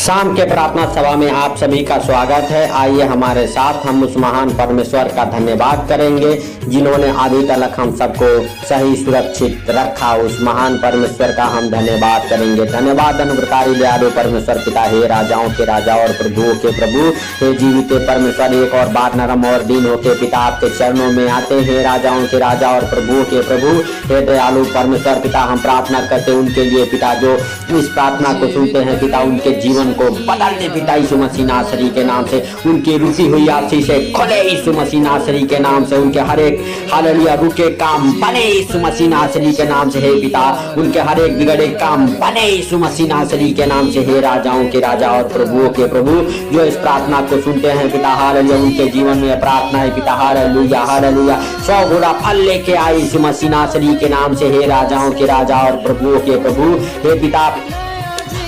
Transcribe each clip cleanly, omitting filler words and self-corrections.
शाम के प्रार्थना सभा में आप सभी का स्वागत है। आइए हमारे साथ हम उस महान परमेश्वर का धन्यवाद करेंगे जिन्होंने अभी तक हम सबको सही सुरक्षित रखा। उस महान परमेश्वर का हम धन्यवाद करेंगे। धन्यवाद अनुग्रहकारी दयालु परमेश्वर पिता, हे राजाओं के राजा और प्रभुओं के प्रभु, हे जीवित परमेश्वर, एक और बार नरम और दीन होके पिता आपके चरणों में आते हैं। राजाओं के राजा और प्रभुओं के प्रभु, हे दयालु परमेश्वर पिता, हम प्रार्थना करते हैं उनके लिए पिता जो इस प्रार्थना को सुनते हैं पिता, उनके जीवन को बदल दे पिता यीशु मसीह नासरी के नाम से। उनकी रुकी हुई आशीष से खुले यीशु मसीह नासरी के नाम से। उनके हर एक हालेलुया रुके काम बने यीशु मसीह नासरी के नाम से। हे पिता उनके हर एक बिगड़े काम बने यीशु मसीह नासरी के नाम से। हे राजाओं के राजा और प्रभुओं के प्रभु जो इस प्रार्थना को सुनते हैं पिता, हालेलुया उनके जीवन में प्रार्थना है पिता, हालेलुया हालेलुया 100 गुना फल लेके आए यीशु मसीह नासरी के नाम से। हे राजाओं के राजा और प्रभुओं के प्रभु, हे पिता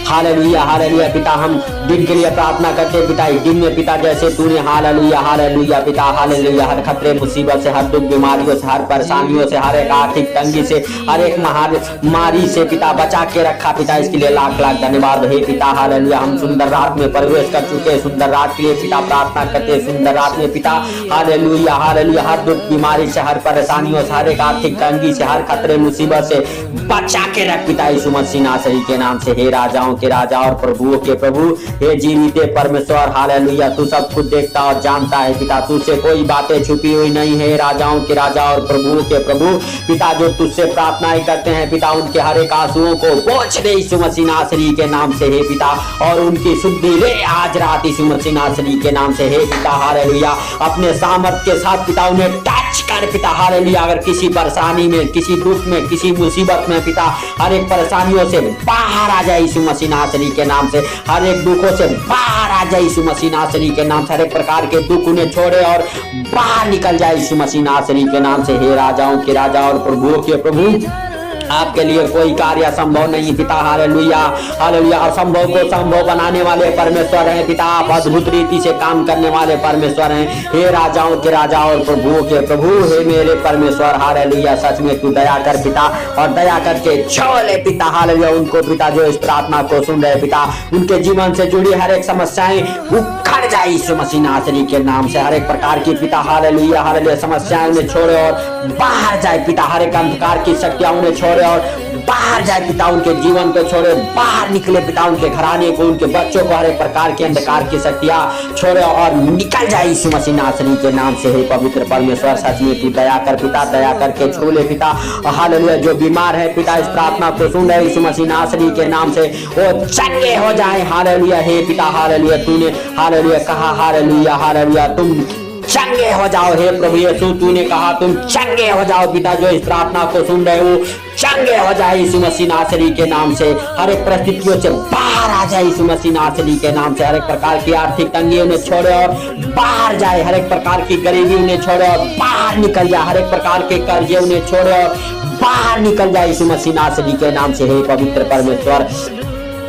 हालेलुया हालेलुया पिता, हम दिन के लिए प्रार्थना करते हैं पिता। इस दिन में पिता जैसे तूने हालेलुया हालेलुया पिता हालेलुया हर खतरे मुसीबत से, हर दुख बीमारियों से, हर परेशानियों से, हर एक आर्थिक तंगी से, हर एक महामारी से पिता बचा के रखा पिता, इसके लिए लाख लाख धन्यवाद हे पिता। हालेलुया हम सुंदर रात में प्रवेश कर चुके हैं। सुंदर रात के लिए पिता प्रार्थना करते हैं। सुंदर रात में पिता हालेलुया हालेलुया हर दुख बीमारी से, हर परेशानियों से, हर एक आर्थिक तंगी से, हर खतरे मुसीबत से बचा के रख पिता यीशु मसीह नासरी के नाम से। हे राजाओं के राजा और प्रभुओं के प्रभु, हे जीवित परमेश्वर हालेलुया तू सब कुछ देखता और जानता है पिता, तुझसे कोई बातें छुपी हुई नहीं है। राजाओं के राजा और प्रभुओं के प्रभु पिता जो तुझसे प्रार्थनाएं करते हैं पिता, उनके हर एक आंसुओं को पोंछ दे यीशु मसीह नासरी के नाम से हे पिता, और उनकी शुद्धि ले आज रात यीशु मसीह नासरी के नाम से हे पिता। हालेलुया अपने सामर्थ्य के साथ पिता उन्हें टच कर पिता, हालेलुया अगर किसी परेशानी में, किसी दुख में, किसी मुसीबत में पिता, हर एक परेशानियों से बाहर आ जाए यीशु मसीह नासरी के नाम से। हर एक दुखों से बाहर आ जाए यीशु मसीह नासरी के नाम से। हर एक प्रकार के दुख उन्हें छोड़े और बाहर निकल जाए यीशु मसीह नासरी के नाम से। हे राजाओं के राजा और प्रभुओं के प्रभु, आपके लिए कोई कार्य असंभव नहीं पिता, हालेलुया हालेलुया असंभव को संभव बनाने वाले परमेश्वर हैं पिता। आप अद्भुत रीति से काम करने वाले परमेश्वर हैं। हे राजाओं के राजा और प्रभुओं के प्रभु, हे मेरे परमेश्वर हालेलुया सच में तू दया कर पिता, और दया करके छोड़े पिता हालेलुया उनको पिता जो इस प्रार्थना को सुन रहे पिता, उनके जीवन से जुड़ी हर एक समस्याएं उखड़ जाए यीशु मसीह नासरी के नाम से। हर एक प्रकार की पिता हालेलुया हालेलुया समस्याएं उन्हें छोड़े और बाहर जाए पिता। हर एक अंधकार की शक्तियां उन्हें छोड़े और बाहर जाए पिता, उनके जीवन को छोड़े बाहर निकले पिता, उनके घराने को, उनके बच्चों को हर एक प्रकार के अंधकार की शक्तियां छोड़े और निकल जाए यीशु मसीह नासरी के नाम से। हे पवित्र परमेश्वर सच में तू दया कर पिता, दया करके छू ले पिता। हालेलुया जो बीमार है पिता इस प्रार्थना को सुन रहे यीशु मसीह नासरी के नाम से वो चंगे हो जाए। हालेलुया हे पिता हालेलुया तूने हालेलुया कहा हालेलुया हालेलुया तुम चंगे हो जाओ। हे प्रभु यीशु तूने कहा तुम चंगे हो जाओ पिता, जो इस प्रार्थना को सुन रहे हो चंगे हो जाए यीशु मसीह नासरी के नाम से। हर एक परिस्थितियों से बाहर आ जाए यीशु मसीह नासरी के नाम से। हर एक प्रकार की आर्थिक तंगी उन्हें छोड़े और बाहर जाए। हर एक प्रकार की गरीबी उन्हें छोड़े और बाहर निकल जाए। हर एक प्रकार के कर्जे उन्हें छोड़े और बाहर निकल जाए यीशु मसीह नासरी के नाम से। हे पवित्र परमेश्वर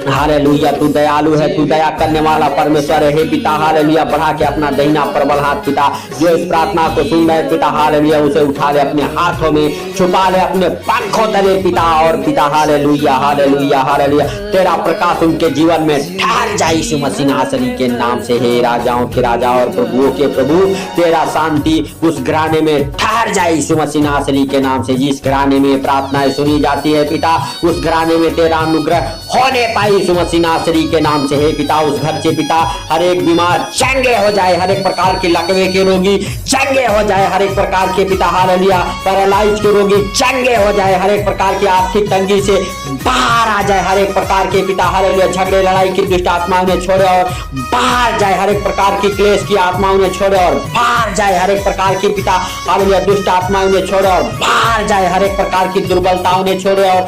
हालेलुया तू दयालु है, तू दया करने वाला परमेश्वर है। हे पिता हालेलुया बढ़ा के अपना दहिना प्रबल हाथ पिता जो इस प्रार्थना को सुन रहे पिता, हालेलुया उसे उठा ले अपने हाथों में, छुपा ले अपने पंखों तले पिता, और पिता हालेलुया हालेलुया हालेलुया तेरा प्रकाश उनके जीवन में ठहर जाए यीशु मसीह नासरी के नाम से। हे राजाओं के राजा और प्रभुओं के प्रभु तेरा शांति उस घराने में ठहर जाए यीशु मसीह नासरी के नाम से। जिस घराने में प्रार्थनाएं सुनी जाती है पिता, उस घराने में तेरा अनुग्रह होने पाए यीशु मसीह नासरी के नाम से। हे पिता उस घर से पिता हर एक बीमार चंगे हो जाए, हर एक प्रकार के लकवे के रोगी चंगे हो जाए, हर एक प्रकार के पिता हालेलुया पैरालाइज के रोगी चंगे हो जाए, हर एक प्रकार की आर्थिक तंगी से बाहर आ जाए, हर एक प्रकार के पिता हालेलुया झगड़े लड़ाई की दुष्ट आत्मा उन्हें छोड़े और बाहर जाए, हर एक प्रकार की क्लेश की आत्मा उन्हें छोड़े और बाहर जाए, हर एक प्रकार की पिता हालेलुया दुष्ट आत्मा उन्हें छोड़े और बाहर जाए, हर एक प्रकार की दुर्बलता उन्हें छोड़े और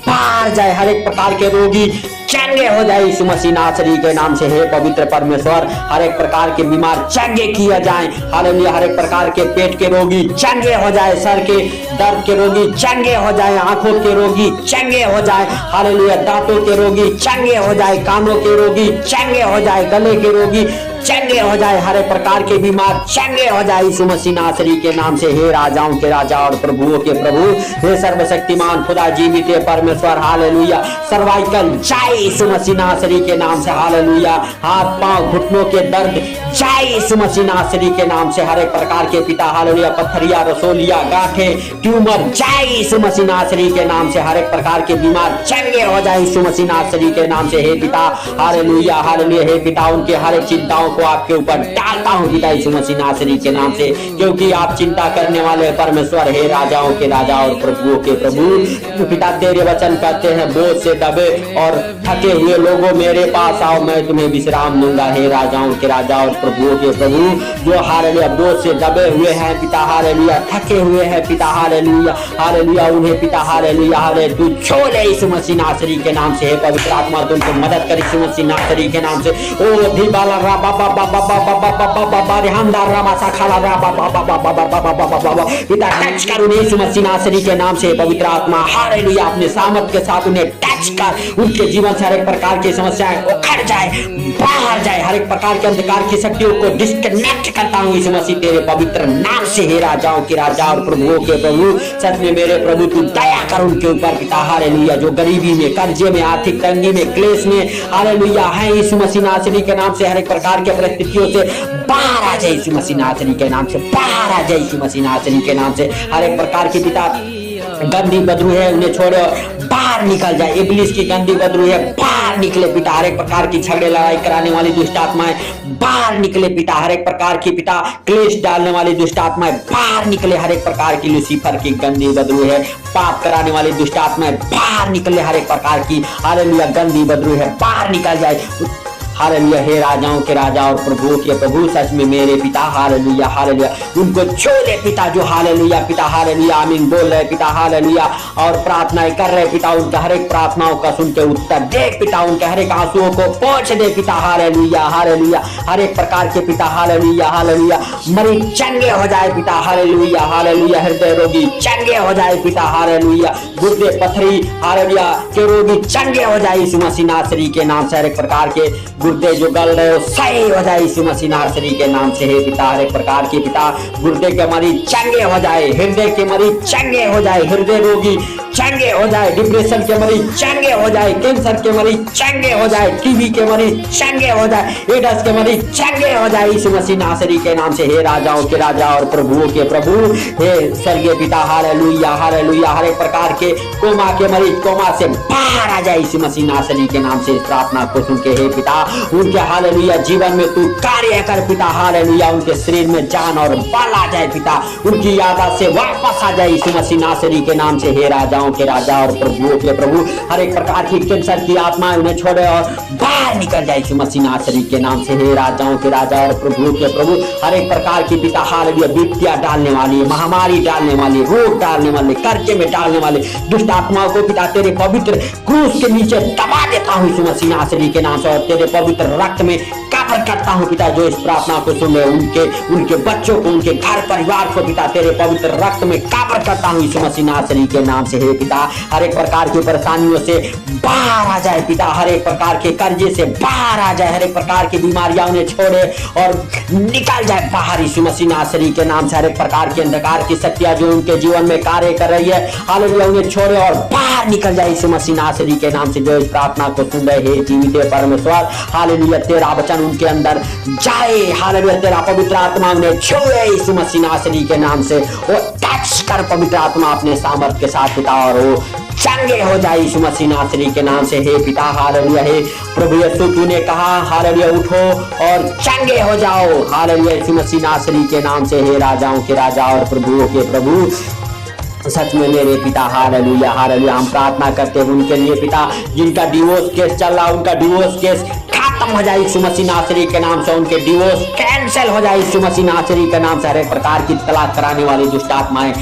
बाहर जाए, हर एक प्रकार के रोगी चंगे हो जाए यीशु मसीह नासरी के नाम से। हे पवित्र परमेश्वर हर एक प्रकार के बीमार चंगे किए जाए, हालेलुया हर एक प्रकार के पेट के रोगी चंगे हो जाए, सर के दर्द के रोगी चंगे हो जाए, आंखों के रोगी चंगे हो जाए, हालेलुया दांतों के रोगी चंगे हो जाए, कानों के रोगी चंगे हो जाए, गले के रोगी चंगे हो जाए, हर एक प्रकार के बीमार चंगे हो जाए यीशु मसीह नासरी के नाम से। हे राजाओं के राजा और प्रभुओं के प्रभु, हे सर्वशक्तिमान खुदा जीवित परमेश्वर, हालेलुया। सर्वाइकल जाए यीशु मसीह नासरी के नाम से, हालेलुया। हाथ पांव घुटनों के दर्द जाए यीशु मसीह नासरी के नाम से, हर एक प्रकार के पिता, हालेलुया। पत्थरिया, रसोलिया, गांठे, ट्यूमर जाए यीशु मसीह नासरी के नाम से, हर एक प्रकार के बीमार चंगे हो जाए यीशु मसीह नासरी के नाम से। हे पिता, हालेलुया, हालेलुया। हे पिता, उनके हर एक चिंताओं को आपके ऊपर डालता हूं पिता यीशु मसीह नासरी के नाम से, क्योंकि आप चिंता करने वाले परमेश्वर, हे राजाओं के राजा और प्रभुओं के प्रभु। पिता, तेरे वचन कहते हैं, बोझ से दबे और थके हुए लोगों मेरे पास आओ, मैं तुम्हें विश्राम दूंगा। हे राजाओं के राजा और प्रभुओं के प्रभु, जो हालेलुया बोझ से दबे हुए हैं पिता, हालेलुया, थके हुए हैं पिता, हालेलुया, हालेलुया, उन्हें पिता, हालेलुया, हालेलुया, तू छोड़े यीशु मसीह नासरी के नाम से। हे पवित्र आत्मा, तुमको मदद कर यीशु मसीह नासरी के नाम से। ओ धीबाला रा बा बा बा बा बा बा बा बा बा बा रेहमदार रा मासा खाला रा बा बा बा बा बा बा बा बा बा, पिता टच कर उन्हें यीशु मसीह नासरी के नाम से। पवित्र आत्मा, हालेलुया, अपने सामर्थ के साथ उन्हें टच कर, उनके जीवन से हर एक प्रकार की समस्याएं उखड़ जाए, बाहर जाए, हर एक प्रकार के अंधकार की शक्तियों को डिस्कनेक्ट करता हूं यीशु मसीह तेरे पवित्र नाम से। हे राजाओं के राजा और प्रभुओं के प्रभु, सच में मेरे प्रभु तू दया कर उनके ऊपर पिता, हालेलुया। जो गरीबी में, कर्जे में, आर्थिक तंगी में, क्लेश में, हालेलुया, है यीशु मसीह नासरी के नाम से, हर एक प्रकार के परिस्थितियों से बाहर आ जाए यीशु मसीह नासरी के नाम से, बाहर आ जाए यीशु मसीह नासरी के नाम से। हर एक प्रकार की पिता गंदी बदबू है, उन्हें छोड़ो, बाहर निकल जाए। इब्लिस की गंदी बदबू है, बाहर निकले पिता। हर एक प्रकार की झगड़े लड़ाई कराने वाली दुष्ट आत्माएं बाहर निकले पिता। हर एक प्रकार की पिता क्लेश डालने वाली दुष्ट आत्माएं बाहर निकले। हर एक प्रकार की लूसीफर की गंदी बदबू है, पाप कराने वाली दुष्ट आत्माएं बाहर निकले। हर एक प्रकार की, हालेलुया, गंदी बदबू है, बाहर निकल जाए, हालेलुया। हे राजाओं के राजा और प्रभुओं के प्रभु, सच में मेरे पिता, हालेलुया, हालेलुया, उनको छोड़े पिता, जो हालेलुया पिता, हालेलुया, आमीन बोल रहे पिता, हालेलुया, और प्रार्थनाएं कर रहे पिता, उनके हर एक प्रार्थनाओं का सुन के उत्तर दे पिता, उनके हर एक आंसुओं को पहुंच दे पिता, हालेलुया, हालेलुया। हर एक प्रकार के पिता, हालेलुया, हालेलुया, मरीज चंगे हो जाए पिता, हालेलुया, हालेलुया, हृदय रोगी चंगे हो जाए पिता, हालेलुया, गुर्दे पथरी, हालेलुया, के रोगी चंगे हो जाए यीशु मसीह नासरी के नाम से। हर एक प्रकार के गुर्दे जो गल रहे हो सही हो जाए यीशु मसीह नासरी के नाम से। हे पिता, हर एक प्रकार के पिता गुर्दे के मरीज चंगे हो जाए, हृदय के मरीज चंगे हो जाए, हृदय रोगी चंगे हो जाए, डिप्रेशन के मरीज चंगे हो जाए, कैंसर के मरीज चंगे हो जाए, टीबी के मरीज चंगे हो जाए, एड्स के मरीज चंगे हो जाए यीशु मसीह नासरी के नाम से। हे राजाओं के राजा और प्रभुओं के प्रभु, हे स्वर्गीय पिता, हालेलुया, हालेलुया, हर एक प्रकार के कोमा के मरीज कोमा से बाहर आ जाए यीशु मसीह नासरी के नाम से। इस प्रार्थना को सुन के हे पिता, उनके हालेलुया जीवन में तू कार्य कर पिता, हालेलुया, उनके शरीर में जान और बल आ जाए पिता, उनकी याद से वापस आ जाए यीशु मसीह नासरी के नाम से। हे राजाओं के राजा और प्रभुओं के प्रभु, हर एक प्रकार की कैंसर की आत्माएं उन्हें छोड़े और बाहर निकल जाए यीशु मसीह नासरी के नाम से। हे राजाओं के राजा और प्रभुओं के प्रभु, हर एक प्रकार की पिता, हालेलुया, विपत्तियां डालने वाली, महामारी डालने वाली, रोग डालने वाले, कर्जे में डालने वाले दुष्ट आत्माओं को पिता तेरे पवित्र क्रूस के नीचे दबा देता हूं यीशु मसीह नासरी के नाम से, और तेरे पवित्र रक्त में कवर करता हूं पिता। जो इस प्रार्थना को सुन रहे उनके बच्चों को, उनके घर परिवार को पिता तेरे पवित्र रक्त में कवर करता हूं यीशु मसीह नासरी के नाम से। हे पिता, हर एक प्रकार की परेशानियों से बाहर आ जाए पिता, हर एक प्रकार के कर्जे से बाहर आ जाए, हर एक प्रकार की बीमारियां उन्हें छोड़े और निकल जाए बाहर यीशु मसीह नासरी के नाम से। हर एक प्रकार की अंधकार की शक्तियां जो उनके जीवन में कार्य कर रही है, हालेलुया, उन्हें छोड़े और बाहर निकल जाए यीशु मसीह नासरी के नाम से। जो इस प्रार्थना को सुन रहे हे जीवित परमेश्वर, हालेलुया, तेरा वचन उनके अंदर जाए, हालेलुया, तेरा पवित्र आत्मा उन्हें छुए यीशु मसीह नासरी के नाम से, और टच कर पवित्र आत्मा अपने सामर्थ के साथ पिता, और वो चंगे हो जाए यीशु मसीह नासरी के नाम से। हे पिता, हालेलुया, हे प्रभु यीशु, तूने कहा हालेलुया, उठो और चंगे हो जाओ, हालेलुया, यीशु मसीह नासरी के नाम से। हे राजाओं के राजा और प्रभुओं के प्रभु, सच में मेरे पिता, हालेलुया, हालेलुया, हम प्रार्थना करते हैं उनके लिए पिता, जिनका डिवोर्स केस चल रहा, उनका डिवोर्स केस खत्म हो जाए यीशु मसीह नासरी के नाम से, उनके डिवोर्स कैंसिल हो जाए यीशु मसीह नासरी के नाम से। हर एक प्रकार की तलाक कराने वाली दुष्ट आत्माएं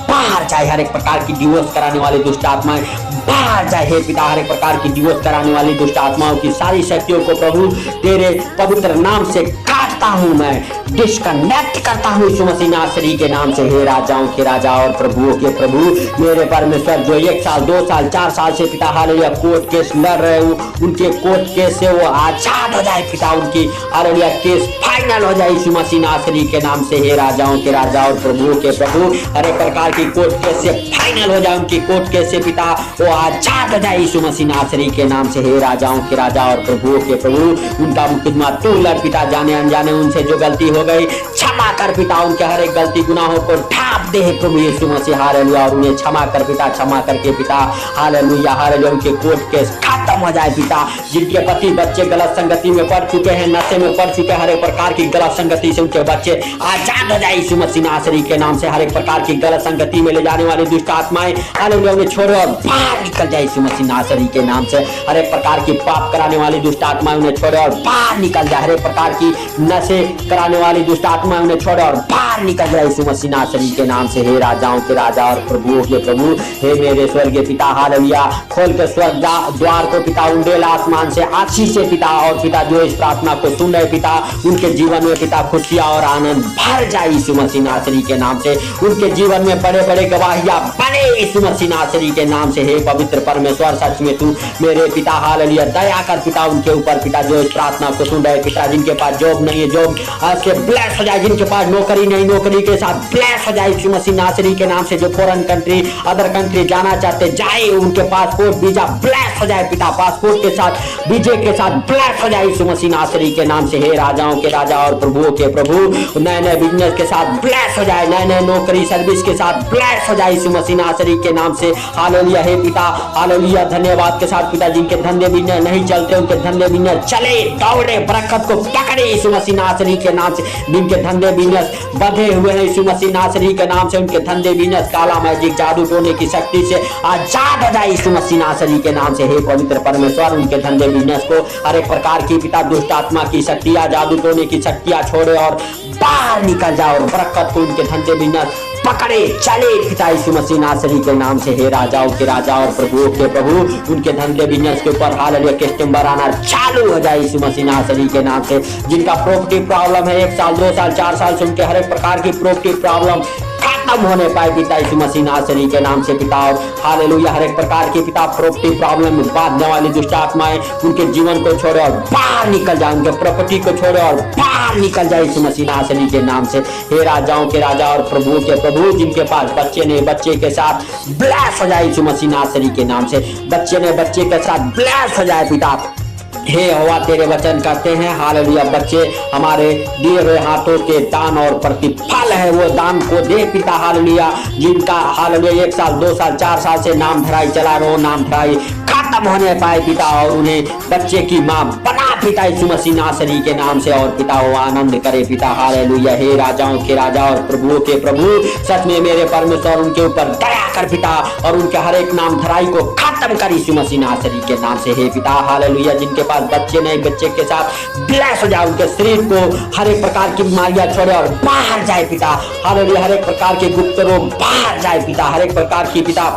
बाहर जाए, हर एक प्रकार की डिवोर्स कराने वाली दुष्ट आत्माएं बाहर जाए। हे पिता, हर एक प्रकार की डिवोर्स कराने वाली दुष्ट आत्माओं की सारी शक्तियों को प्रभु तेरे पवित्र नाम से काटता हूं मैं, डिस्कनेक्ट करता हूँ यीशु मसीह नासरी के नाम से। हे राजाओं के राजा और प्रभुओं के प्रभु मेरे परमेश्वर, जो 1 साल 2 साल 4 साल से पिता हालेलुया कोर्ट केस लड़ रहे हो, उनके कोर्ट केस से वो आजाद हो जाए पिता, उनकी हालेलुया केस फाइनल हो जाए यीशु मसीह नासरी के नाम से। हे राजाओं के राजा और प्रभुओं के प्रभु हर एक प्रकार की कोर्ट केस से फाइनल हो जाए, उनकी कोर्ट केस से पिता वो आजाद हो जाए यीशु मसीह नासरी के नाम से। हे राजाओं के राजा और प्रभुओं के प्रभु उनका मुकदमा तू लड़ पिता, जाने अनजाने उनसे जो गलती हो गई क्षमा कर पिता, उनके हर एक गलती गुनाहों को ढांप दे प्रभु यीशु मसीह हालेलुया, और उन्हें क्षमा कर पिता, क्षमा करके पिता हालेलुया हालेलुया उनके कोर्ट केस खत्म हो जाए पिता। जिनके पति बच्चे गलत संगति में पड़ चुके हैं, नशे में पड़ चुके हैं, हर एक प्रकार की गलत संगति से उनके बच्चे आजाद हो जाए यीशु मसीह नासरी के नाम से। हर एक प्रकार की गलत संगति में ले जाने वाली दुष्ट आत्माएं हालेलुया उन्हें छोड़ो और बाहर निकल जाए यीशु मसीह नासरी के नाम से। हर एक प्रकार की पाप कराने वाली दुष्ट आत्माएं उन्हें छोड़ो और बाहर निकल जाए। हर एक प्रकार की नशे कराने वाली दुष्ट आत्माएं उन्हें छोड़ो और बाहर निकल जाए यीशु मसीह नासरी के नाम से। हे राजाओं के राजा और प्रभुओं के प्रभु हे मेरे स्वर्गीय पिता हालेलुया, खोल के स्वर्ग द्वार को पिता, उंडेल आसमान से आशीष से पिता, और पिता जो इस प्रार्थना को सुन रहे पिता उनके जीवन में पिता खुशियां और आनंद भर जाए यीशु मसीह नासरी के नाम से। उनके जीवन में बड़े बड़े गवाहियां बने यीशु मसीह नासरी के नाम से। हे पवित्र परमेश्वर, सच में तू मेरे पिता हालेलुया दया कर पिता उनके ऊपर पिता, जो इस प्रार्थना को सुन रहे पिता, जिनके पास जॉब नहीं है जॉब से ब्लेस हो जाए, जिनके पास नौकरी नहीं नौकरी के साथ ब्लेस हो जाए यीशु मसीह नासरी के नाम से। जो फॉरेन कंट्री अदर कंट्री जाना चाहते जाए, उनके पासपोर्ट वीजा ब्लेस हो जाए पिता, पासपोर्ट के साथ वीजे के साथ ब्लेस हो जाए यीशु मसीह नासरी के नाम से। हे राजाओं के राजा और प्रभुओं के प्रभु नए नए बिजनेस के साथ ब्लेस हो जाए, नए नए नौकरी सर्विस के साथ ब्लेस हो जाए यीशु मसीह नासरी के नाम से। हालेलुया हे पिता हालेलुया धन्यवाद के साथ पिता, जिनके धंधे बिजनेस नहीं चलते उनके धंधे बिजनेस चले दौड़े, बरकत को पकड़े यीशु मसीह नासरी के नाम से। जिनके धंधे बिजनेस बंधे हुए हैं यीशु मसीह नासरी के नाम से, उनके धंधे बिजनेस काला मैजिक जादू टोने की शक्ति से आजाद हो जाए यीशु मसीह नासरी के नाम से। हे पवित्र परमेश्वर, उनके धंधे बिजनेस को हर एक प्रकार की पिता दुष्ट आत्मा की शक्तियां, जादू टोने की शक्तियां छोड़े और बाहर निकल जाओ, और बरकत को उनके धंधे बिजनेस पकड़े चले पिता यीशु मसीह नासरी के नाम से। हे राजाओं के राजा और प्रभुओं के प्रभु उनके धंधे बिजनेस के ऊपर हालेलुया किस्टम्बर आना चालू हो जाए यीशु मसीह नासरी के नाम से। जिनका प्रॉपर्टी प्रॉब्लम है 1 साल 2 साल 4 साल से, उनके हर एक प्रकार की प्रॉपर्टी प्रॉब्लम खत्म होने पाए पिता यीशु मसीह नासरी के नाम से पिता। हालेलुया हर एक प्रकार की पिता प्रॉपर्टी प्रॉब्लम में बांधने वाली दुष्ट आत्माएं उनके जीवन को छोड़े और बाहर निकल जाए, उनके प्रॉपर्टी को छोड़े और बाहर निकल जाए यीशु मसीह नासरी के नाम से। हे राजाओं के राजा और प्रभुओं के प्रभु जिनके पास बच्चे ने बच्चे के साथ ब्लेस हो जाए यीशु मसीह नासरी के नाम से। बच्चे ने बच्चे के साथ ब्लेस हो जाए पिता। हे यहोवा तेरे वचन कहते हैं हालेलुया बच्चे हमारे दिए हुए हाथों के दान और प्रतिफल है, वो दान को दे पिता हालेलुया। जिनका हालेलुया 1 साल 2 साल 4 साल से नाम धराई चला रहे हो, नाम धराई खत्म होने पाए पिता, और उन्हें बच्चे की मां बना पिता यीशु मसीह नासरी के नाम से, और पिता वो आनंद करे पिता हालेलुया। हे राजाओं के राजा और प्रभुओं के प्रभु सच में मेरे परमेश्वर उनके ऊपर दया कर पिता, और उनके हर एक नाम धराई को खत्म कर यीशु मसीह नासरी के नाम से। हे पिता हालेलुया जिनके पास बच्चे नहीं बच्चे के साथ ब्लेस हो जाए, उनके शरीर को हर एक प्रकार की बीमारियां छोड़े और बाहर जाए पिता हालेलुया। हर एक प्रकार के गुप्त रोग बाहर जाए पिता, हर एक प्रकार की पिता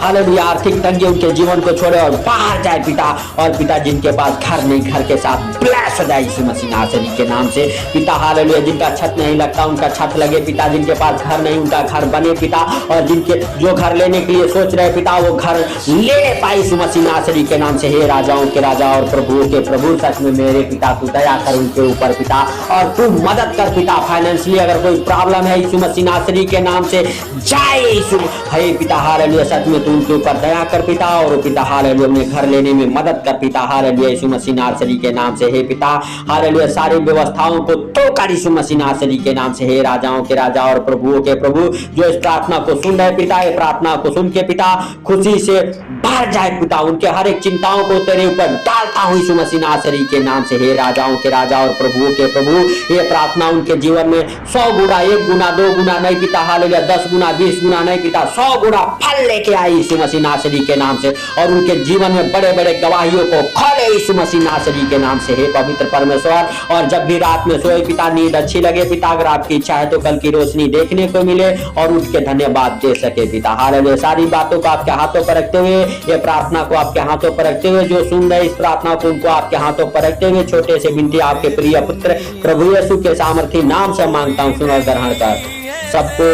हालेलुया आर्थिक तंगी उनके जीवन को छोड़े और बाहर जाए पिता। और पिता जिनके पास घर नहीं घर के साथ ब्लेस हो जाए यीशु मसीह नासरी के नाम से पिता हालेलुया। जिनका छत नहीं लगता उनका छत लगे पिता, जिनके पास घर नहीं उनका घर बने पिता, और जिनके जो घर लेने के लिए सोच रहे पिता वो घर ले पाए यीशु मसीह नासरी के नाम से। हे राजाओं के राजा और प्रभुओं के प्रभु सच में मेरे पिता तू दया कर उनके ऊपर पिता, और तू मदद कर पिता। फाइनेंशियली अगर कोई प्रॉब्लम है यीशु मसीह नासरी के नाम से जाए यीशु हे पिता हालेलुया सच में उनके ऊपर दया कर पिता, और पिता हालेलुया उन्हें घर लेने में मदद कर पिता हालेलुया यीशु मसीह नासरी के नाम से। हे पिता हालेलुया सारी व्यवस्थाओं को तो कर यीशु मसीह नासरी के नाम से। हे राजाओं के राजा और प्रभुओं के प्रभु जो इस प्रार्थना को सुन रहे पिता, ये प्रार्थना को सुन के पिता खुशी से भर जाए पिता, उनके हर एक चिंताओं को तेरे ऊपर डालता हूँ यीशु मसीह नासरी के नाम से। हे राजाओं के राजा और प्रभुओं के प्रभु ये प्रार्थना उनके जीवन में 100 गुना 1 गुना 2 गुना नहीं पिता हालेलुया 10 गुना 20 गुना नहीं पिता 100 गुना फल लेके आई यीशु मसीह नासरी के नाम से, और उनके जीवन में बड़े बड़े गवाहियों को खोले यीशु मसीह नासरी के नाम से। हे पवित्र परमेश्वर, और जब भी रात में सोए पिता, नींद अच्छी लगे पिता, अगर आपकी इच्छा है तो कल की रोशनी देखने को मिले और उठ के धन्यवाद दे सके पिता। हालेलुया। सारी बातों को आपके हाथों पर रखते हुए, ये प्रार्थना को आपके हाथों पर रखते हुए, जो सुन रहे इस प्रार्थना को उनको आपके हाथों पर रखते हुए, छोटे से विनती आपके प्रिय पुत्र प्रभु यीशु के सामर्थी नाम से मांगता हूँ, सुनो ग्रहण कर। सबको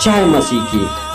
जय मसीह की।